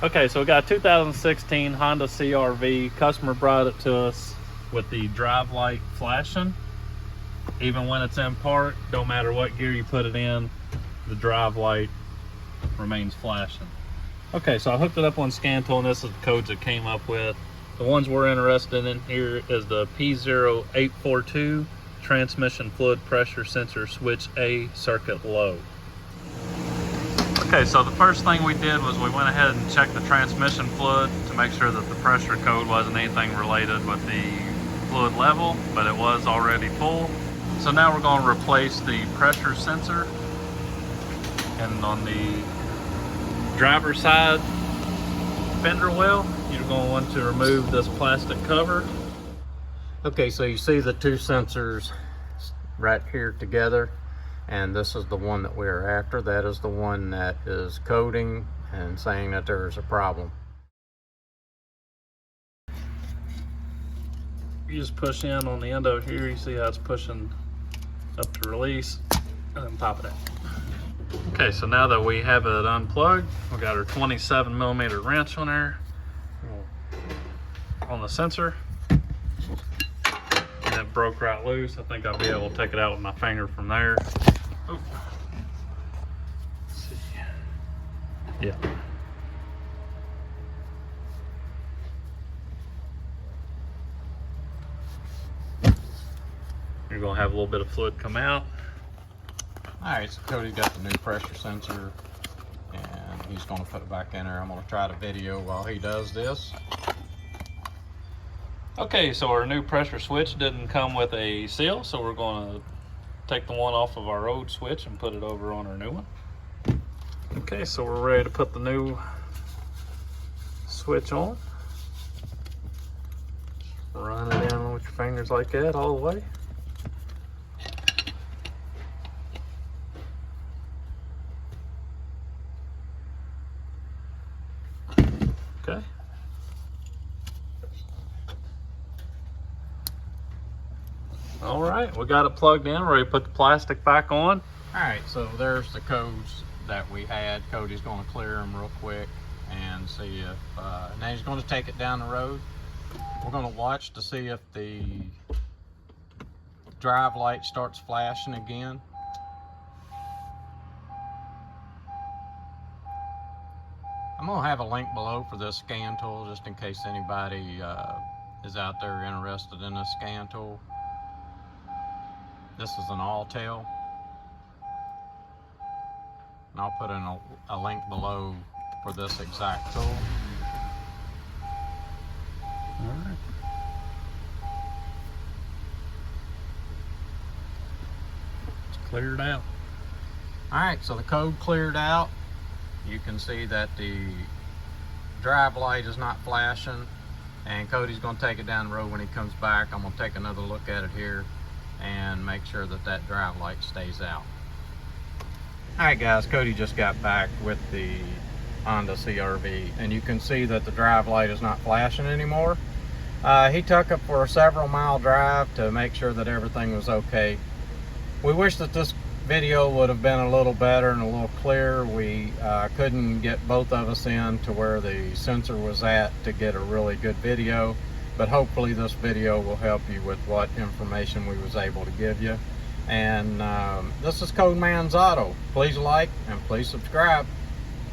Okay, so we got a 2016 Honda CRV. Customer brought it to us with the drive light flashing. Even when it's in park, don't matter what gear you put it in, the drive light remains flashing. Okay, so I hooked it up on ScanTool, and this is the codes it came up with. The ones we're interested in here is the P0842 transmission fluid pressure sensor switch A circuit low. Okay, so the first thing we did was we went ahead and checked the transmission fluid to make sure that the pressure code wasn't anything related with the fluid level, but it was already full. So now we're going to replace the pressure sensor, and on the driver's side fender well, you're going to want to remove this plastic cover. Okay, so you see the two sensors right here together, and this is the one that we're after. That is the one that is coding and saying that there is a problem. You just push in on the end of it here. You see how it's pushing up to release, and then pop it out. Okay, so now that we have it unplugged, we got our 27mm wrench on there, on the sensor, and it broke right loose. I think I'll be able to take it out with my finger from there. Oh. Let's see. Yeah. You're gonna have a little bit of fluid come out. All right, so Cody's got the new pressure sensor, and he's gonna put it back in there. I'm gonna try to video while he does this. Okay, so our new pressure switch didn't come with a seal, so we're gonna take the one off of our old switch and put it over on our new one. Okay, so we're ready to put the new switch on. Run it in with your fingers like that all the way. Okay. All right, we got it plugged in, ready to put the plastic back on. All right, so there's the codes that we had. Cody's gonna clear them real quick and see if, now he's gonna take it down the road. We're gonna watch to see if the drive light starts flashing again. I'm gonna have a link below for this scan tool, just in case anybody is out there interested in this scan tool. This is an all-tail, and I'll put in a link below for this exact tool. All right. It's cleared out. All right, so the code cleared out. You can see that the drive light is not flashing, and Cody's going to take it down the road when he comes back. I'm going to take another look at it here and make sure that that drive light stays out. Alright guys, Cody just got back with the Honda CRV, and you can see that the drive light is not flashing anymore. He took it for a several mile drive to make sure that everything was okay. We wish that this video would have been a little better and a little clearer. We couldn't get both of us in to where the sensor was at to get a really good video, but hopefully this video will help you with what information we was able to give you. And this is Codeman's Auto. Please like and please subscribe.